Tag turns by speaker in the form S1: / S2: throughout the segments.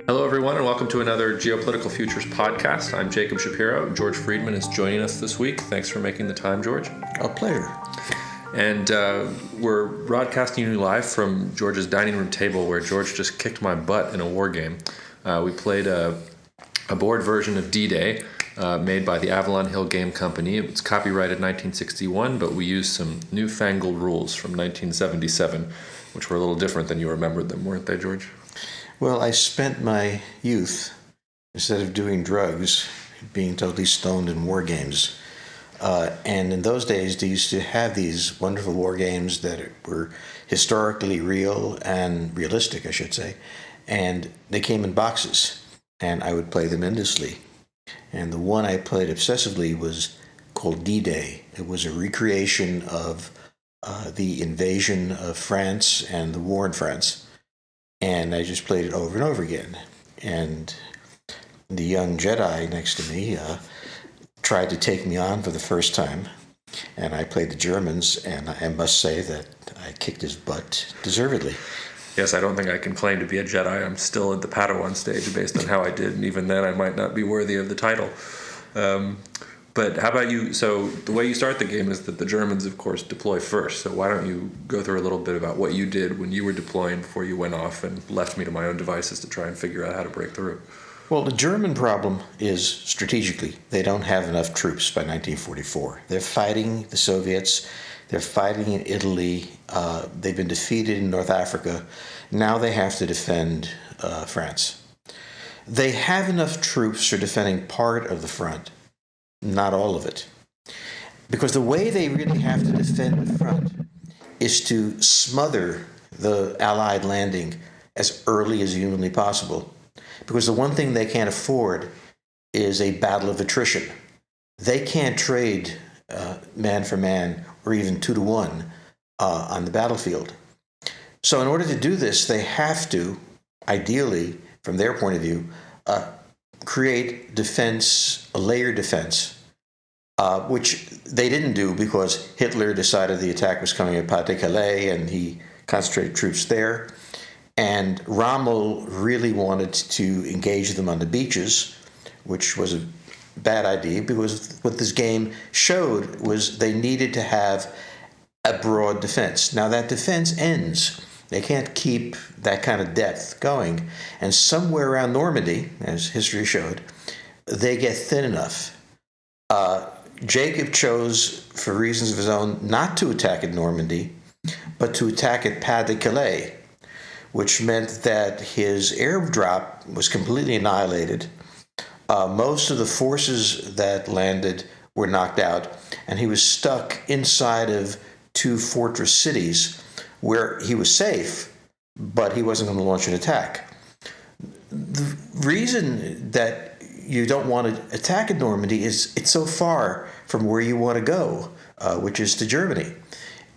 S1: Hello, everyone, and welcome to another Geopolitical Futures podcast. I'm Jacob Shapiro. George Friedman is joining us this week. Thanks for making the time, George.
S2: A pleasure.
S1: And we're broadcasting you live from George's dining room table, where George just kicked my butt in a war game. We played a board version of DDay made by the Avalon Hill Game Company. It's copyrighted 1961, but we used some newfangled rules from 1977, which were a little different than you remembered them, weren't they, George?
S2: Well, I spent my youth, instead of doing drugs, being totally stoned in war games. And in those days, they used to have these wonderful war games that were historically real and realistic, I should say. And they came in boxes, and I would play them endlessly. And the one I played obsessively was called DDay. It was a recreation of the invasion of France and the war in France. And I just played it over and over again. And the young Jedi next to me tried to take me on for the first time. And I played the Germans, and I must say that I kicked his butt deservedly.
S1: Yes, I don't think I can claim to be a Jedi. I'm still at the Padawan stage based on how I did, and even then I might not be worthy of the title. But how about you? So the way you start the game is that the Germans, of course, deploy first. So why don't you go through a little bit about what you did when you were deploying before you went off and left me to my own devices to try and figure out how to break through?
S2: Well, the German problem is strategically. They don't have enough troops by 1944. They're fighting the Soviets. They're fighting in Italy. They've been defeated in North Africa. Now they have to defend France. They have enough troops for defending part of the front, not all of it. Because the way they really have to defend the front is to smother the Allied landing as early as humanly possible. Because the one thing they can't afford is a battle of attrition. They can't trade man for man or even 2-to-1 on the battlefield. So in order to do this, they have to, ideally, from their point of view, create defense, a layered defense, which they didn't do because Hitler decided the attack was coming at Pas-de-Calais and he concentrated troops there. And Rommel really wanted to engage them on the beaches, which was a bad idea because what this game showed was they needed to have a broad defense. Now that defense ends. They can't keep that kind of depth going. And somewhere around Normandy, as history showed, they get thin enough. Jacob chose, for reasons of his own, not to attack at Normandy, but to attack at Pas-de-Calais, which meant that his airdrop was completely annihilated. Most of the forces that landed were knocked out, and he was stuck inside of two fortress cities where he was safe, but he wasn't going to launch an attack. The reason that you don't want to attack at Normandy is it's so far from where you want to go, which is to Germany.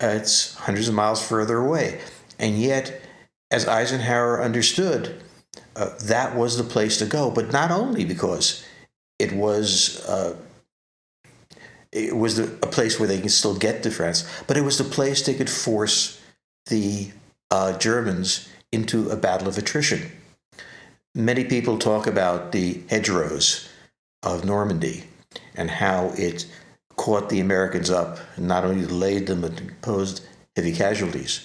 S2: It's hundreds of miles further away. And yet, as Eisenhower understood, that was the place to go, but not only because it was a place where they can still get to France, but it was the place they could force the Germans into a battle of attrition. Many people talk about the hedgerows of Normandy and how it caught the Americans up and not only delayed them but imposed heavy casualties.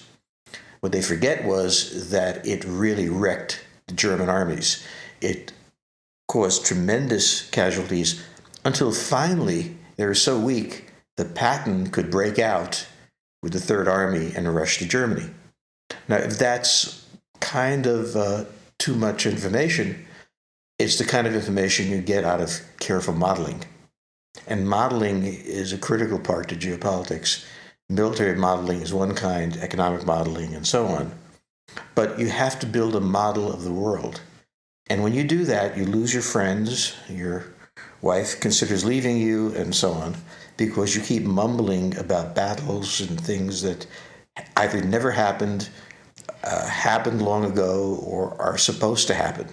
S2: What they forget was that it really wrecked the German armies. It caused tremendous casualties until finally they were so weak that Patton could break out with the Third Army and rush to Germany. Now, if that's kind of too much information, it's the kind of information you get out of careful modeling. And modeling is a critical part to geopolitics. Military modeling is one kind, economic modeling, and so on. But you have to build a model of the world. And when you do that, you lose your friends, your wife considers leaving you, and so on, because you keep mumbling about battles and things that either never happened, happened long ago, or are supposed to happen.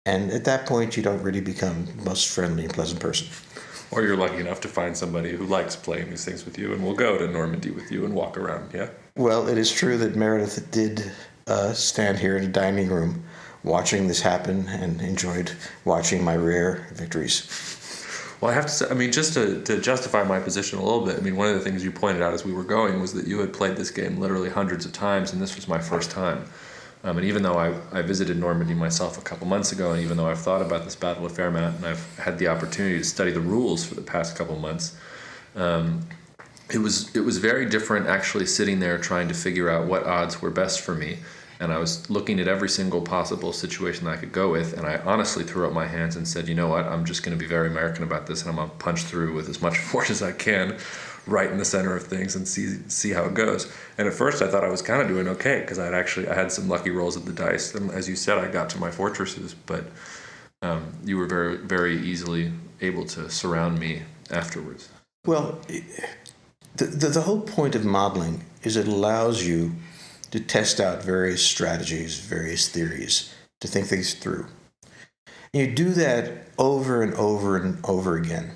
S2: And at that point, you don't really become the most friendly and pleasant person.
S1: Or you're lucky enough to find somebody who likes playing these things with you and will go to Normandy with you and walk around, yeah?
S2: Well, it is true that Meredith did stand here in the dining room watching this happen and enjoyed watching my rare victories.
S1: Well, I have to say, I mean, just to justify my position a little bit, I mean, one of the things you pointed out as we were going was that you had played this game literally hundreds of times, and this was my first time. And even though I visited Normandy myself a couple months ago, and even though I've thought about this battle of Fermat, and I've had the opportunity to study the rules for the past couple months, it was very different actually sitting there trying to figure out what odds were best for me. And I was looking at every single possible situation I could go with, and I honestly threw up my hands and said, you know what, I'm just going to be very American about this, and I'm going to punch through with as much force as I can right in the center of things and see how it goes. And at first I thought I was kind of doing okay, because I had some lucky rolls of the dice. And as you said, I got to my fortresses, but you were very, very easily able to surround me afterwards.
S2: Well, the whole point of modeling is it allows you to test out various strategies, various theories, to think things through. And you do that over and over and over again.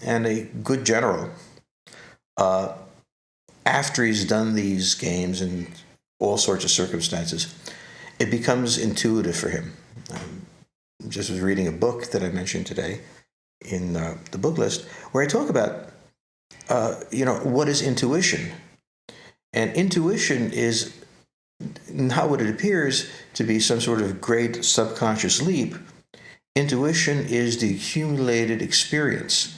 S2: And a good general, after he's done these games in all sorts of circumstances, it becomes intuitive for him. Just was reading a book that I mentioned today in the book list, where I talk about, what is intuition? And intuition is not what it appears to be some sort of great subconscious leap. Intuition is the accumulated experience.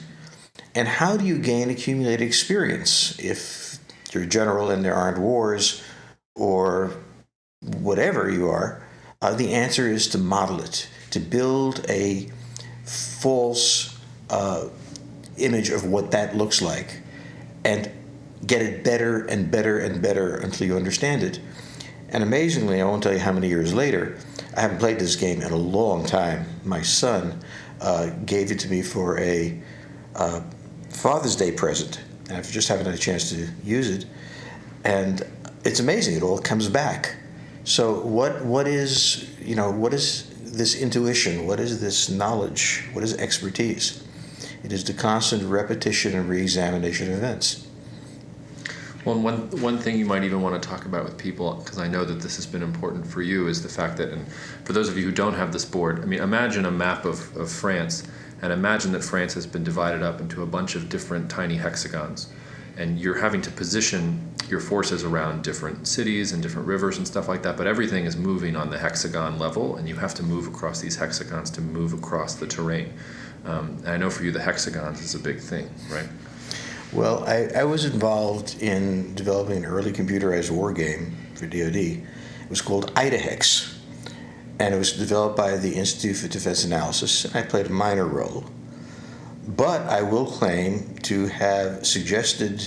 S2: And how do you gain accumulated experience? If you're a general and there aren't wars or whatever you are, the answer is to model it, to build a false image of what that looks like and get it better and better and better until you understand it. And amazingly, I won't tell you how many years later, I haven't played this game in a long time. My son gave it to me for a Father's Day present, and I've just haven't had a chance to use it. And it's amazing; it all comes back. So, what is this intuition? What is this knowledge? What is expertise? It is the constant repetition and re-examination of events.
S1: Well, one thing you might even want to talk about with people, because I know that this has been important for you, is the fact that, and for those of you who don't have this board, I mean, imagine a map of France, and imagine that France has been divided up into a bunch of different tiny hexagons, and you're having to position your forces around different cities and different rivers and stuff like that, but everything is moving on the hexagon level, and you have to move across these hexagons to move across the terrain. And I know for you the hexagons is a big thing, right?
S2: Well, I was involved in developing an early computerized war game for DoD. It was called Eisenhowers, and it was developed by the Institute for Defense Analysis, and I played a minor role. But I will claim to have suggested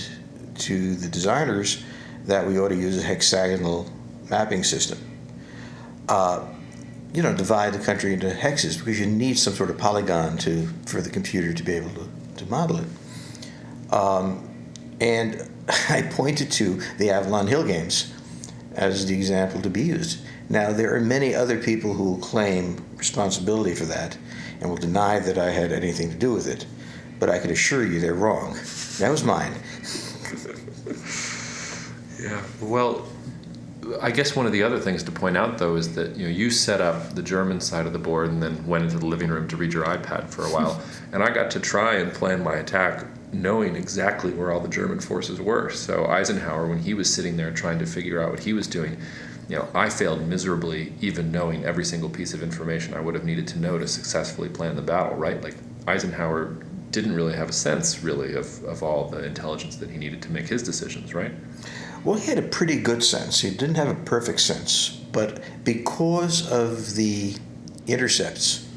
S2: to the designers that we ought to use a hexagonal mapping system. Divide the country into hexes, because you need some sort of polygon for the computer to be able to model it. And I pointed to the Avalon Hill games as the example to be used. Now, there are many other people who will claim responsibility for that and will deny that I had anything to do with it. But I can assure you they're wrong. That was mine.
S1: Yeah. Well, I guess one of the other things to point out, though, is that you set up the German side of the board and then went into the living room to read your iPad for a while. And I got to try and plan my attack knowing exactly where all the German forces were. So Eisenhower, when he was sitting there trying to figure out what he was doing, I failed miserably even knowing every single piece of information I would have needed to know to successfully plan the battle, right? Like, Eisenhower didn't really have a sense, really, of all the intelligence that he needed to make his decisions, right?
S2: Well, he had a pretty good sense. He didn't have a perfect sense, but because of the intercepts,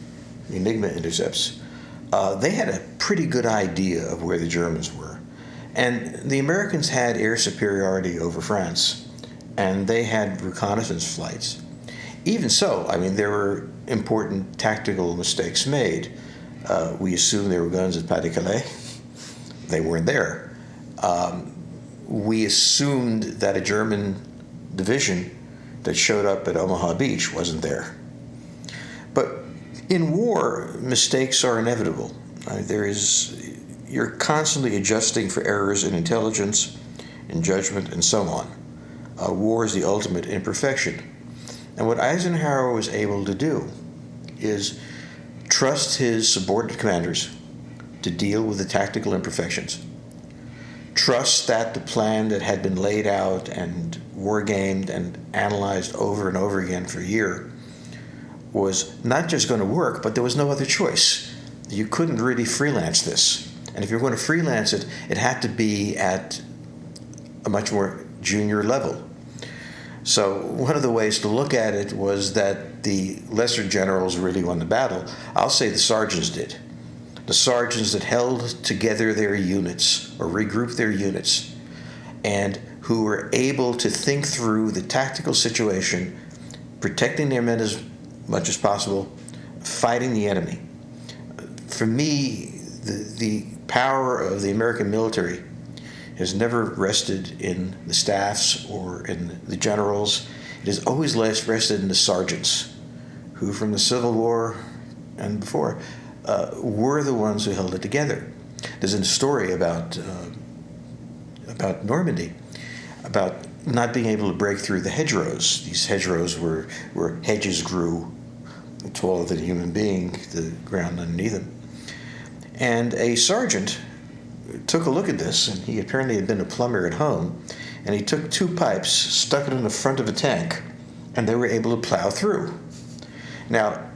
S2: the Enigma intercepts, they had a pretty good idea of where the Germans were. And the Americans had air superiority over France, and they had reconnaissance flights. Even so, I mean, there were important tactical mistakes made. We assumed there were guns at Pas-de-Calais. They weren't there. We assumed that a German division that showed up at Omaha Beach wasn't there. But in war, mistakes are inevitable. You're constantly adjusting for errors in intelligence, in judgment, and so on. War is the ultimate imperfection. And what Eisenhower was able to do is trust his subordinate commanders to deal with the tactical imperfections. Trust that the plan that had been laid out and wargamed and analyzed over and over again for a year was not just going to work, but there was no other choice. You couldn't really freelance this. And if you were going to freelance it, it had to be at a much more junior level. So one of the ways to look at it was that the lesser generals really won the battle. I'll say the sergeants did. The sergeants that held together their units or regrouped their units and who were able to think through the tactical situation, protecting their men as much as possible, fighting the enemy. For me, the power of the American military has never rested in the staffs or in the generals. It has always rested in the sergeants, who from the Civil War and before were the ones who held it together. There's a story about Normandy, about not being able to break through the hedgerows. These hedgerows were where hedges grew taller than a human being, the ground underneath them. And a sergeant took a look at this, and he apparently had been a plumber at home, and he took 2 pipes, stuck it in the front of a tank, and they were able to plow through. Now,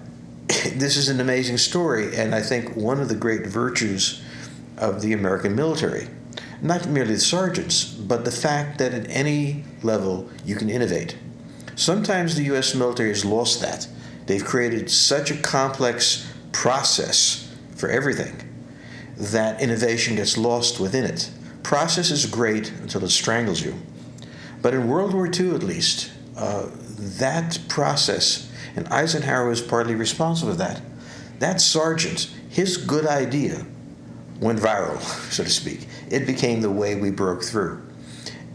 S2: this is an amazing story, and I think one of the great virtues of the American military, not merely the sergeants, but the fact that at any level you can innovate. Sometimes the U.S. military has lost that. They've created such a complex process for everything that innovation gets lost within it. Process is great until it strangles you. But in World War II, at least, that process, and Eisenhower was partly responsible for that, that sergeant, his good idea went viral, so to speak. It became the way we broke through.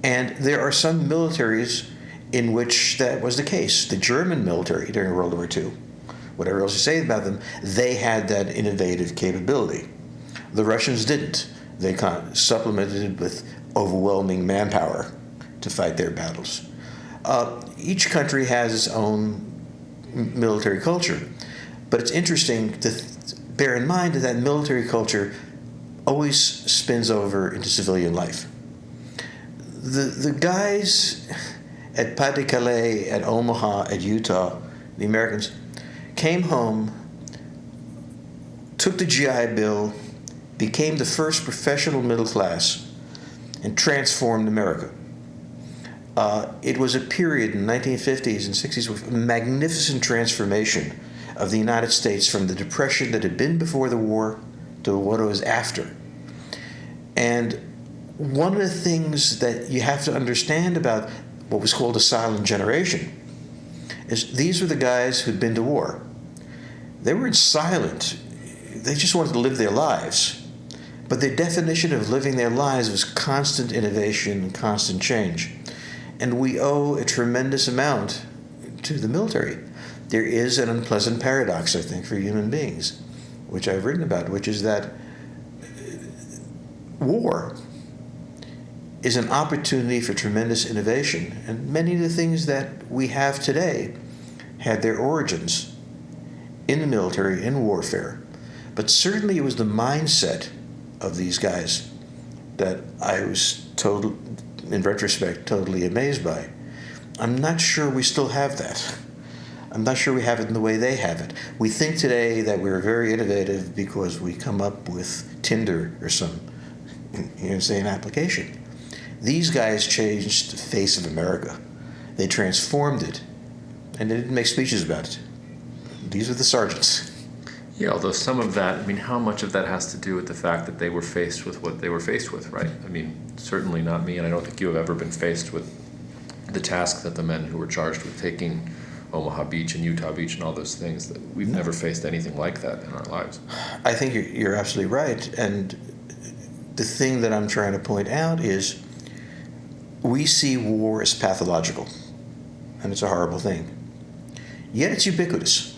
S2: And there are some militaries in which that was the case. The German military during World War II, whatever else you say about them, they had that innovative capability. The Russians didn't. They supplemented it with overwhelming manpower to fight their battles. Each country has its own military culture, but it's interesting to bear in mind that military culture always spins over into civilian life. The guys at Pas-de-Calais, at Omaha, at Utah, the Americans, came home, took the GI Bill, became the first professional middle class, and transformed America. It was a period in the 1950s and 60s with a magnificent transformation of the United States from the depression that had been before the war to what it was after. And one of the things that you have to understand about what was called a silent generation is these were the guys who'd been to war. They weren't silent. They just wanted to live their lives. But their definition of living their lives was constant innovation and constant change. And we owe a tremendous amount to the military. There is an unpleasant paradox, I think, for human beings, which I've written about, which is that war is an opportunity for tremendous innovation. And many of the things that we have today had their origins in the military, in warfare. But certainly it was the mindset of these guys that I was in retrospect, totally amazed by. I'm not sure we still have that. I'm not sure we have it in the way they have it. We think today that we're very innovative because we come up with Tinder or some, say, an application. These guys changed the face of America. They transformed it, and they didn't make speeches about it. These are the sergeants.
S1: Yeah, although some of that, I mean, how much of that has to do with the fact that they were faced with what they were faced with, right? I mean, certainly not me, and I don't think you have ever been faced with the task that the men who were charged with taking Omaha Beach and Utah Beach and all those things, that we've never faced anything like that in our lives.
S2: I think you're absolutely right, and the thing that I'm trying to point out is we see war as pathological, and it's a horrible thing. Yet it's ubiquitous.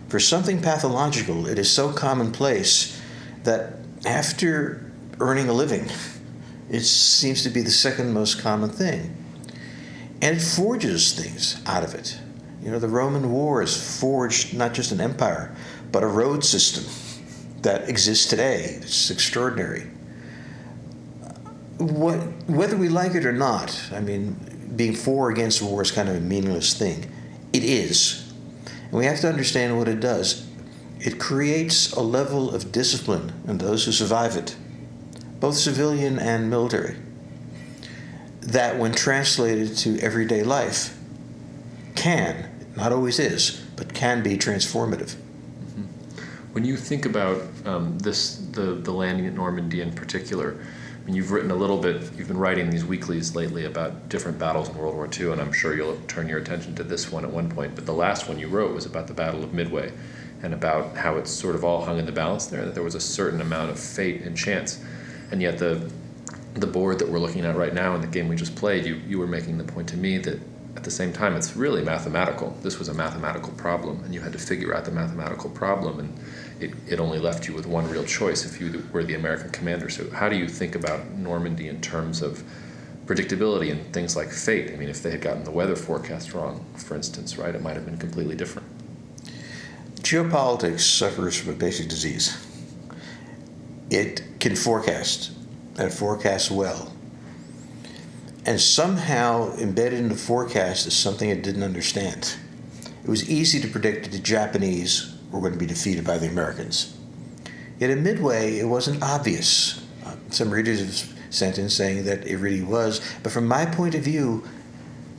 S2: For something pathological, it is so commonplace that after earning a living, it seems to be the second most common thing. And it forges things out of it. You know, the Roman wars forged not just an empire, but a road system that exists today. It's extraordinary. Whether we like it or not, I mean, being for or against war is kind of a meaningless thing. It is. And we have to understand what it does. It creates a level of discipline in those who survive it, both civilian and military, that when translated to everyday life can, not always is, but can be transformative.
S1: When you think about the landing at Normandy in particular, I mean, you've written a little bit, you've been writing these weeklies lately about different battles in World War II, and I'm sure you'll turn your attention to this one at one point, but the last one you wrote was about the Battle of Midway and about how it's sort of all hung in the balance there, that there was a certain amount of fate and chance. And yet the board that we're looking at right now in the game we just played, you were making the point to me that at the same time it's really mathematical. This was a mathematical problem, and you had to figure out the mathematical problem, and it only left you with one real choice if you were the American commander. So how do you think about Normandy in terms of predictability and things like fate? I mean, if they had gotten the weather forecast wrong, for instance, right, it might have been completely different.
S2: Geopolitics suffers from a basic disease. It can forecast, and it forecasts well. And somehow embedded in the forecast is something it didn't understand. It was easy to predict that the Japanese were going to be defeated by the Americans. Yet in Midway, it wasn't obvious. Some readers have sent in saying that it really was. But from my point of view,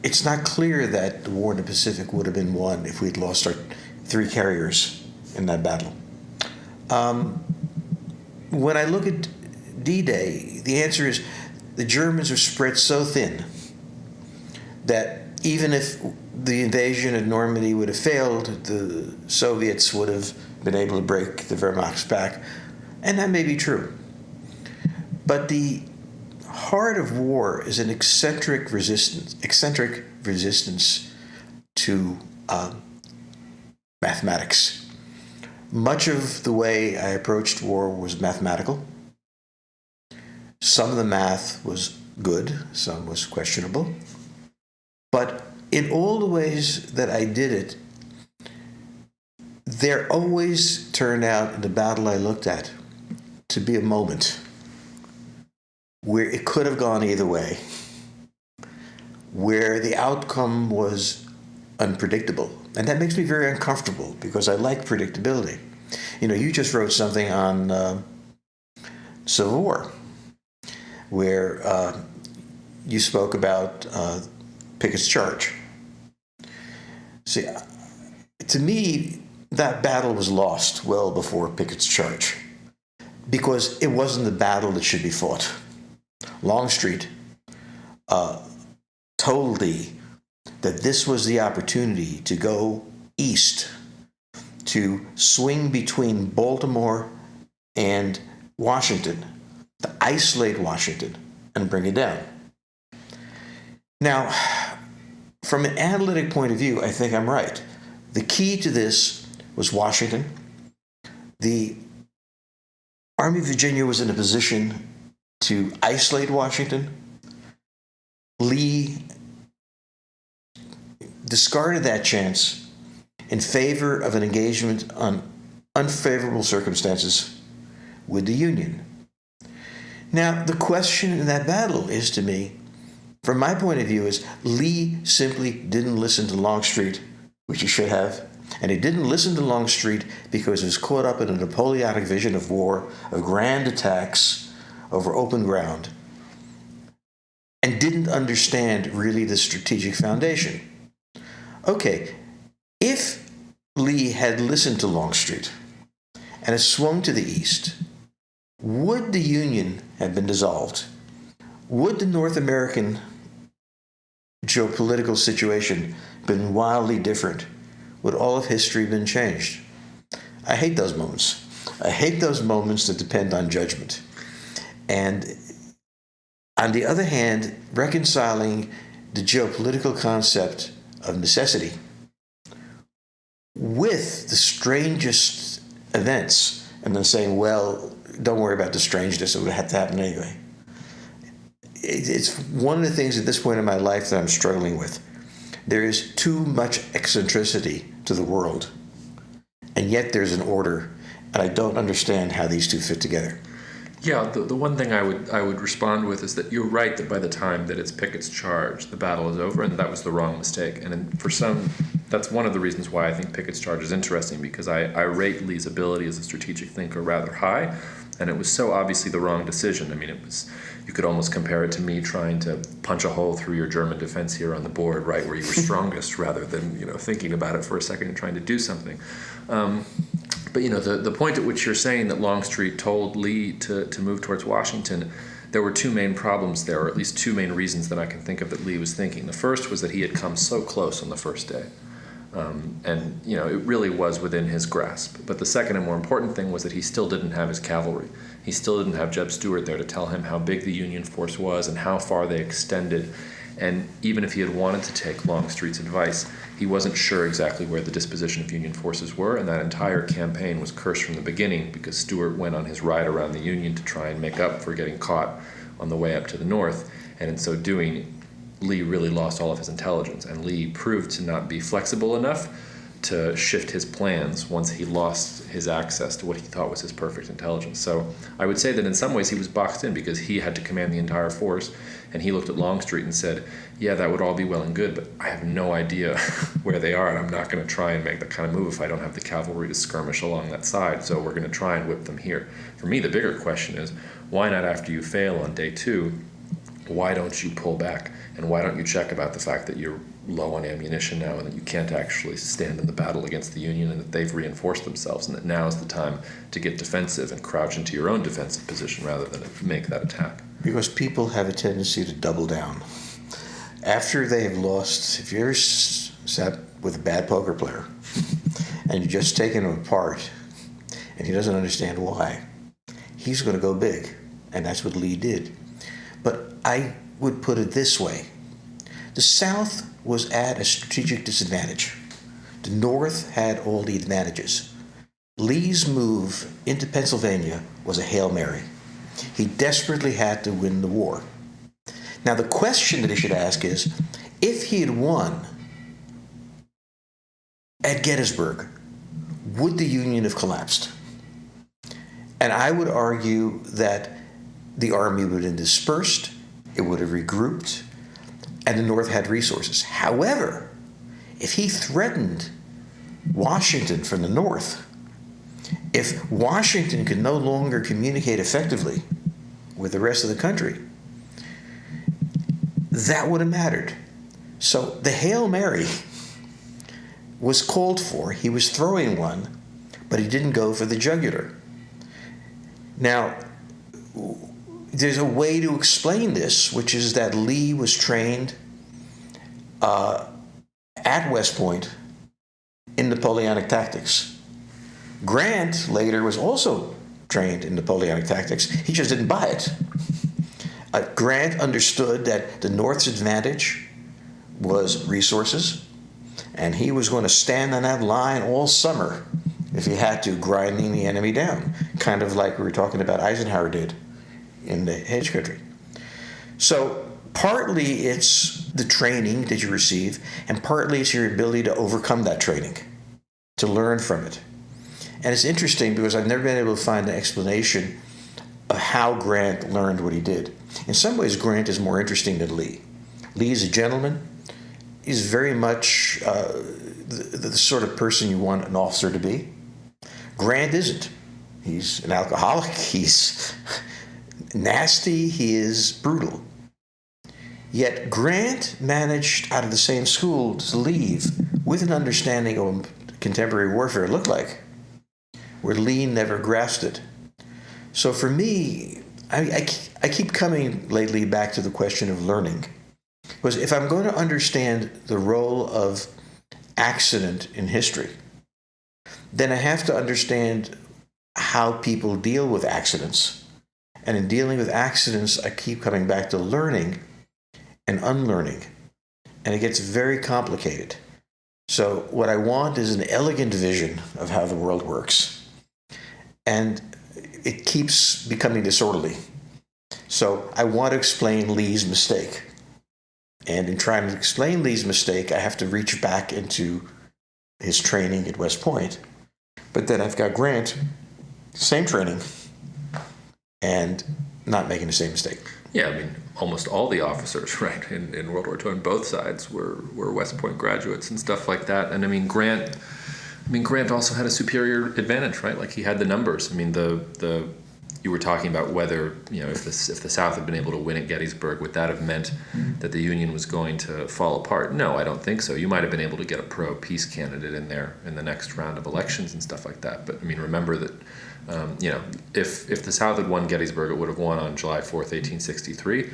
S2: it's not clear that the war in the Pacific would have been won if we'd lost our 3 carriers in that battle. When I look at D-Day, the answer is the Germans are spread so thin that even if the invasion of Normandy would have failed, the Soviets would have been able to break the Wehrmacht's back, and that may be true. But the heart of war is an eccentric resistance to mathematics. Much of the way I approached war was mathematical. Some of the math was good, some was questionable. But in all the ways that I did it, there always turned out in the battle I looked at to be a moment where it could have gone either way, where the outcome was unpredictable. And that makes me very uncomfortable because I like predictability. You know, you just wrote something on Civil War, where you spoke about Picketts Charge. See, to me, that battle was lost well before Picketts Charge because it wasn't the battle that should be fought. Longstreet told Lee that this was the opportunity to go east, to swing between Baltimore and Washington, to isolate Washington and bring it down. Now, from an analytic point of view, I think I'm right. The key to this was Washington. The Army of Virginia was in a position to isolate Washington. Lee discarded that chance in favor of an engagement on unfavorable circumstances with the Union. Now, the question in that battle is, to me, from my point of view, is Lee simply didn't listen to Longstreet, which he should have, and he didn't listen to Longstreet because he was caught up in a Napoleonic vision of war, of grand attacks over open ground, and didn't understand really the strategic foundation. Okay, if Lee had listened to Longstreet and had swung to the east, would the Union have been dissolved? Would the North American geopolitical situation been wildly different? Would all of history been changed? I hate those moments. I hate those moments that depend on judgment. And on the other hand, reconciling the geopolitical concept of necessity with the strangest events and then saying, well, don't worry about the strangeness, it would have to happen anyway. It's one of the things at this point in my life that I'm struggling with. There is too much eccentricity to the world, and yet there's an order, and I don't understand how these two fit together.
S1: Yeah, the one thing I would respond with is that you're right that by the time that it's Pickett's Charge, the battle is over, and that was the wrong mistake. And for some, that's one of the reasons why I think Pickett's Charge is interesting, because I rate Lee's ability as a strategic thinker rather high, and it was so obviously the wrong decision. I mean, you could almost compare it to me trying to punch a hole through your German defense here on the board, right where you were strongest, rather than thinking about it for a second and trying to do something. But the point at which you're saying that Longstreet told Lee to move towards Washington, there were two main problems there, or at least two main reasons that I can think of that Lee was thinking. The first was that he had come so close on the first day. And it really was within his grasp. But the second and more important thing was that he still didn't have his cavalry. He still didn't have Jeb Stuart there to tell him how big the Union force was and how far they extended. And even if he had wanted to take Longstreet's advice, he wasn't sure exactly where the disposition of Union forces were, and that entire campaign was cursed from the beginning because Stuart went on his ride around the Union to try and make up for getting caught on the way up to the north, and in so doing, Lee really lost all of his intelligence, and Lee proved to not be flexible enough to shift his plans once he lost his access to what he thought was his perfect intelligence. So I would say that in some ways he was boxed in because he had to command the entire force, and he looked at Longstreet and said, yeah, that would all be well and good, but I have no idea where they are, and I'm not going to try and make that kind of move if I don't have the cavalry to skirmish along that side, so we're going to try and whip them here. For me, the bigger question is, why not after you fail on day 2, why don't you pull back, and why don't you check about the fact that you're low on ammunition now and that you can't actually stand in the battle against the Union and that they've reinforced themselves and that now is the time to get defensive and crouch into your own defensive position rather than make that attack.
S2: Because people have a tendency to double down. After they have lost, if you're sat with a bad poker player and you just taken him apart and he doesn't understand why, he's going to go big. And that's what Lee did. But I would put it this way. The South was at a strategic disadvantage. The North had all the advantages. Lee's move into Pennsylvania was a Hail Mary. He desperately had to win the war. Now, the question that he should ask is, if he had won at Gettysburg, would the Union have collapsed? And I would argue that the army would have dispersed, it would have regrouped, and the North had resources. However, if he threatened Washington from the North, if Washington could no longer communicate effectively with the rest of the country, that would have mattered. So the Hail Mary was called for. He was throwing one, but he didn't go for the jugular. Now, there's a way to explain this, which is that Lee was trained at West Point in Napoleonic tactics. Grant later was also trained in Napoleonic tactics. He just didn't buy it. Grant understood that the North's advantage was resources, and he was going to stand on that line all summer if he had to, grinding the enemy down, kind of like we were talking about Eisenhower did in the hedge country. So partly it's the training that you receive, and partly it's your ability to overcome that training, to learn from it. And it's interesting because I've never been able to find an explanation of how Grant learned what he did. In some ways, Grant is more interesting than Lee. Lee is a gentleman. He's very much the sort of person you want an officer to be. Grant isn't. He's an alcoholic. He's nasty. He is brutal. Yet Grant managed, out of the same school, to leave with an understanding of what contemporary warfare looked like, where Lee never grasped it. So for me, I keep coming lately back to the question of learning. Because if I'm going to understand the role of accident in history, then I have to understand how people deal with accidents. And in dealing with accidents, I keep coming back to learning and unlearning. And it gets very complicated. So what I want is an elegant vision of how the world works. And it keeps becoming disorderly. So I want to explain Lee's mistake. And in trying to explain Lee's mistake, I have to reach back into his training at West Point. But then I've got Grant, same training, and not making the same mistake.
S1: Yeah, I mean, almost all the officers, right, in World War II on both sides were West Point graduates and stuff like that. And I mean, Grant also had a superior advantage, right? Like, he had the numbers. I mean, the you were talking about whether, if the South had been able to win at Gettysburg, would that have meant that the Union was going to fall apart? No, I don't think so. You might have been able to get a pro-peace candidate in there in the next round of elections and stuff like that. But I mean, remember that, if the South had won Gettysburg, it would have won on July 4th, 1863.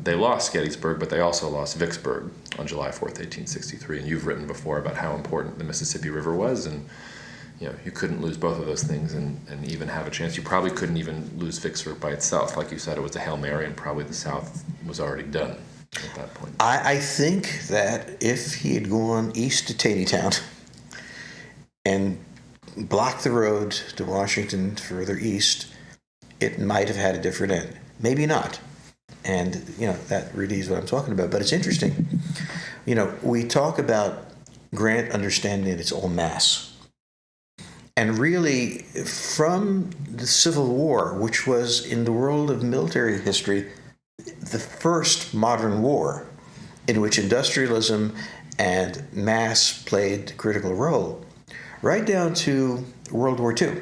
S1: They lost Gettysburg, but they also lost Vicksburg on July 4th, 1863. And you've written before about how important the Mississippi River was, and you couldn't lose both of those things and even have a chance. You probably couldn't even lose Vicksburg by itself. Like you said, it was a Hail Mary, and probably the South was already done at that point.
S2: I think that if he had gone east to Taneytown and blocked the road to Washington further east, it might have had a different end. Maybe not. And, that really is what I'm talking about. But it's interesting. We talk about Grant understanding its own mass. And really, from the Civil War, which was in the world of military history, the first modern war in which industrialism and mass played a critical role, right down to World War II,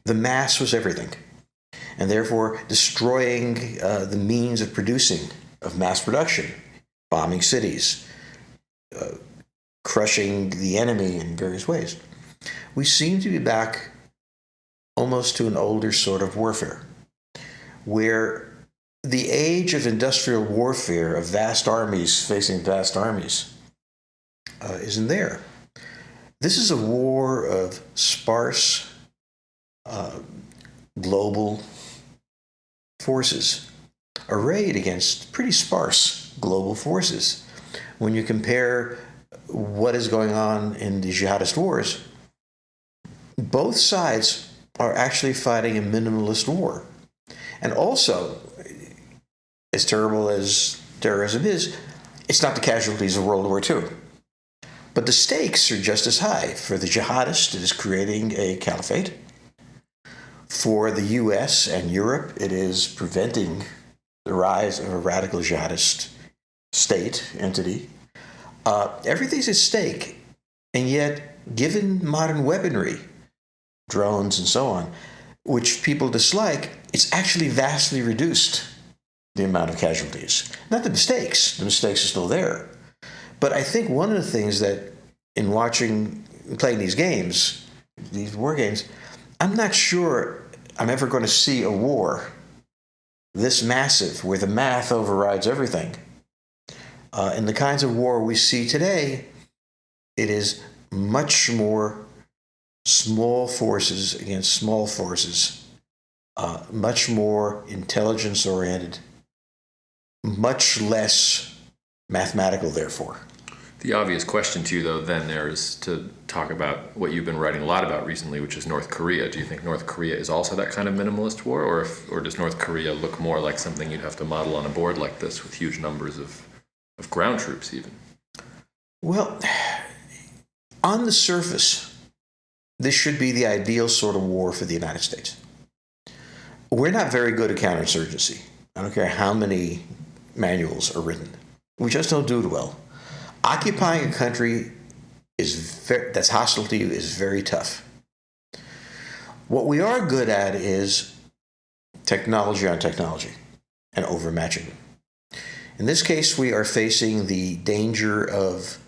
S2: the mass was everything. And therefore, destroying the means of producing, of mass production, bombing cities, crushing the enemy in various ways. We seem to be back almost to an older sort of warfare, where the age of industrial warfare, of vast armies facing vast armies, isn't there. This is a war of sparse global forces arrayed against pretty sparse global forces. When you compare what is going on in the jihadist wars, both sides are actually fighting a minimalist war. And also, as terrible as terrorism is, it's not the casualties of World War II. But the stakes are just as high. For the jihadist, it is creating a caliphate. For the US and Europe, it is preventing the rise of a radical jihadist state entity. Everything's at stake. And yet, given modern weaponry, drones and so on, which people dislike, it's actually vastly reduced the amount of casualties. Not the mistakes are still there. But I think one of the things that in playing these games, these war games, I'm not sure I'm ever going to see a war this massive where the math overrides everything. In the kinds of war we see today, it is much more small forces against small forces, much more intelligence-oriented, much less mathematical, therefore.
S1: The obvious question to you, though, then there is to talk about what you've been writing a lot about recently, which is North Korea. Do you think North Korea is also that kind of minimalist war, or does North Korea look more like something you'd have to model on a board like this with huge numbers of ground troops even?
S2: Well, on the surface, this should be the ideal sort of war for the United States. We're not very good at counterinsurgency. I don't care how many manuals are written. We just don't do it well. Occupying a country that's hostile to you is very tough. What we are good at is technology on technology and overmatching. In this case, we are facing the danger of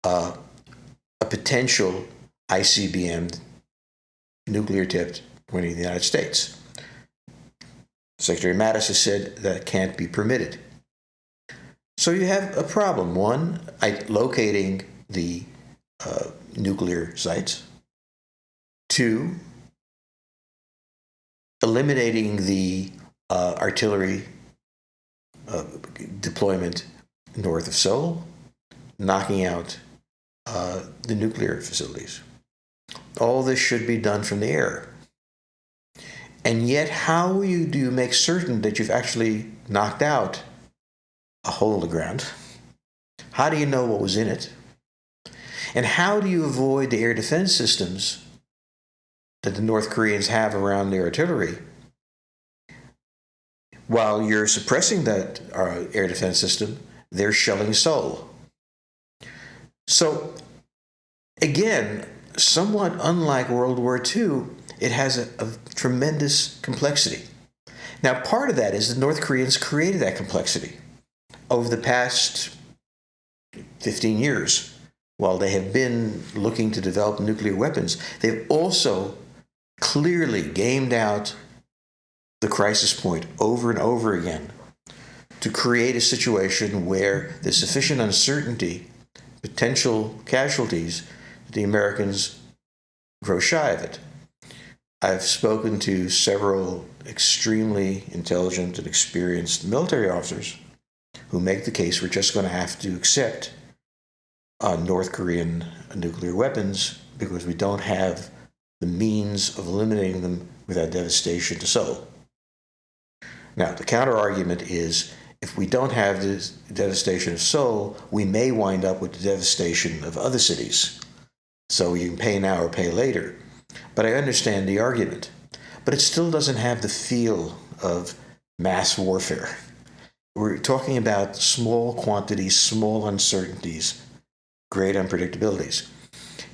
S2: a potential ICBM, nuclear-tipped, winning the United States. Secretary Mattis has said that can't be permitted. So you have a problem. One, locating the nuclear sites. Two, eliminating the artillery deployment north of Seoul, knocking out the nuclear facilities. All this should be done from the air. And yet, how do you make certain that you've actually knocked out a hole in the ground? How do you know what was in it? And how do you avoid the air defense systems that the North Koreans have around their artillery while you're suppressing that air defense system? They're shelling Seoul. So, again, somewhat unlike World War II, it has a tremendous complexity. Now, part of that is the North Koreans created that complexity over the past 15 years. While they have been looking to develop nuclear weapons, they've also clearly gamed out the crisis point over and over again to create a situation where there's sufficient uncertainty, potential casualties, that the Americans grow shy of it. I've spoken to several extremely intelligent and experienced military officers who make the case we're just going to have to accept North Korean nuclear weapons because we don't have the means of eliminating them without devastation to Seoul. Now, the counter-argument is if we don't have the devastation of Seoul, we may wind up with the devastation of other cities. So you can pay now or pay later. But I understand the argument. But it still doesn't have the feel of mass warfare. We're talking about small quantities, small uncertainties, great unpredictabilities.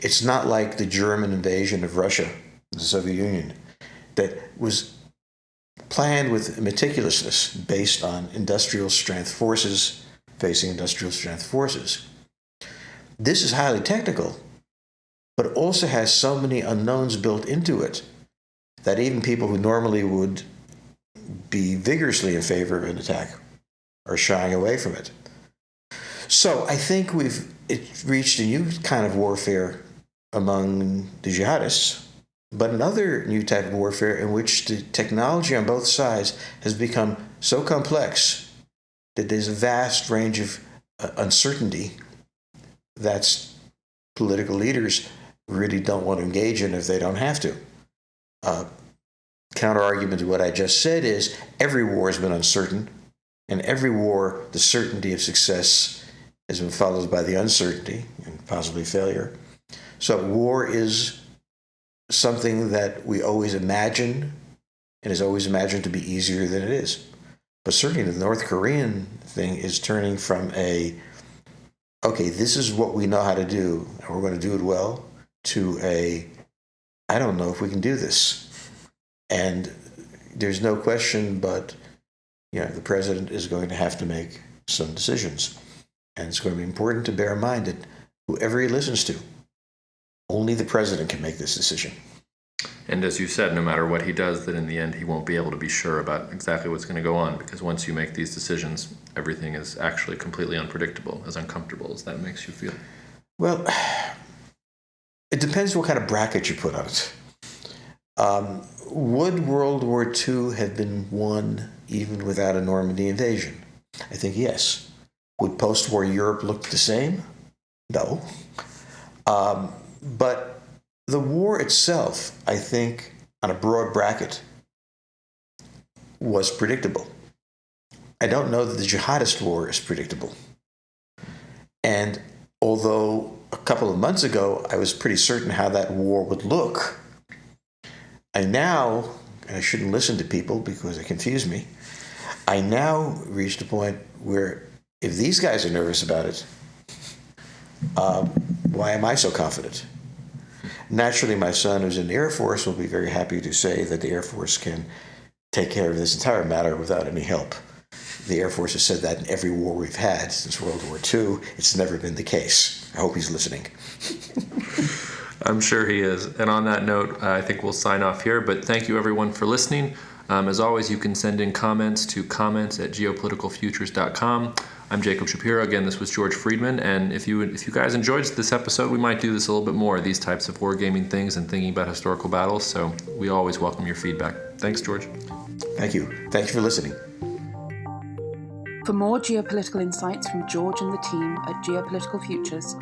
S2: It's not like the German invasion of Russia, the Soviet Union, that was planned with meticulousness based on industrial strength forces facing industrial strength forces. This is highly technical, but also has so many unknowns built into it that even people who normally would be vigorously in favor of an attack are shying away from it. So I think it's reached a new kind of warfare among the jihadists, but another new type of warfare in which the technology on both sides has become so complex that there's a vast range of uncertainty that political leaders really don't want to engage in if they don't have to. Counter-argument to what I just said is every war has been uncertain, and every war, the certainty of success has been followed by the uncertainty and possibly failure. So war is something that we always imagine and is always imagined to be easier than it is. But certainly the North Korean thing is turning from okay, this is what we know how to do, and we're going to do it well, to I don't know if we can do this. And there's no question but, the president is going to have to make some decisions. And it's going to be important to bear in mind that whoever he listens to, only the president can make this decision.
S1: And as you said, no matter what he does, that in the end he won't be able to be sure about exactly what's going to go on, because once you make these decisions, everything is actually completely unpredictable, as uncomfortable as that makes you feel.
S2: Well, it depends what kind of bracket you put on it. Would World War II have been won even without a Normandy invasion? I think yes. Would post-war Europe look the same? No. But the war itself, I think, on a broad bracket, was predictable. I don't know that the jihadist war is predictable. And although a couple of months ago I was pretty certain how that war would look, and I shouldn't listen to people because they confuse me, I now reached a point where if these guys are nervous about it, why am I so confident? Naturally, my son, who's in the Air Force, will be very happy to say that the Air Force can take care of this entire matter without any help. The Air Force has said that in every war we've had since World War II. It's never been the case. I hope he's listening.
S1: I'm sure he is. And on that note, I think we'll sign off here. But thank you, everyone, for listening. As always, you can send in comments to comments@geopoliticalfutures.com. I'm Jacob Shapiro. Again, this was George Friedman. And if you guys enjoyed this episode, we might do this a little bit more, these types of wargaming things and thinking about historical battles. So we always welcome your feedback. Thanks, George.
S2: Thank you. Thank you for listening.
S3: For more geopolitical insights from George and the team at Geopolitical Futures,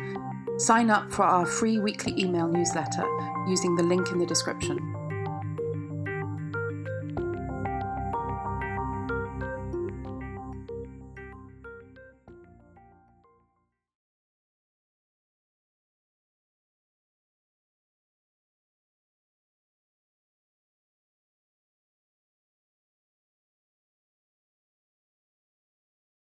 S3: sign up for our free weekly email newsletter using the link in the description.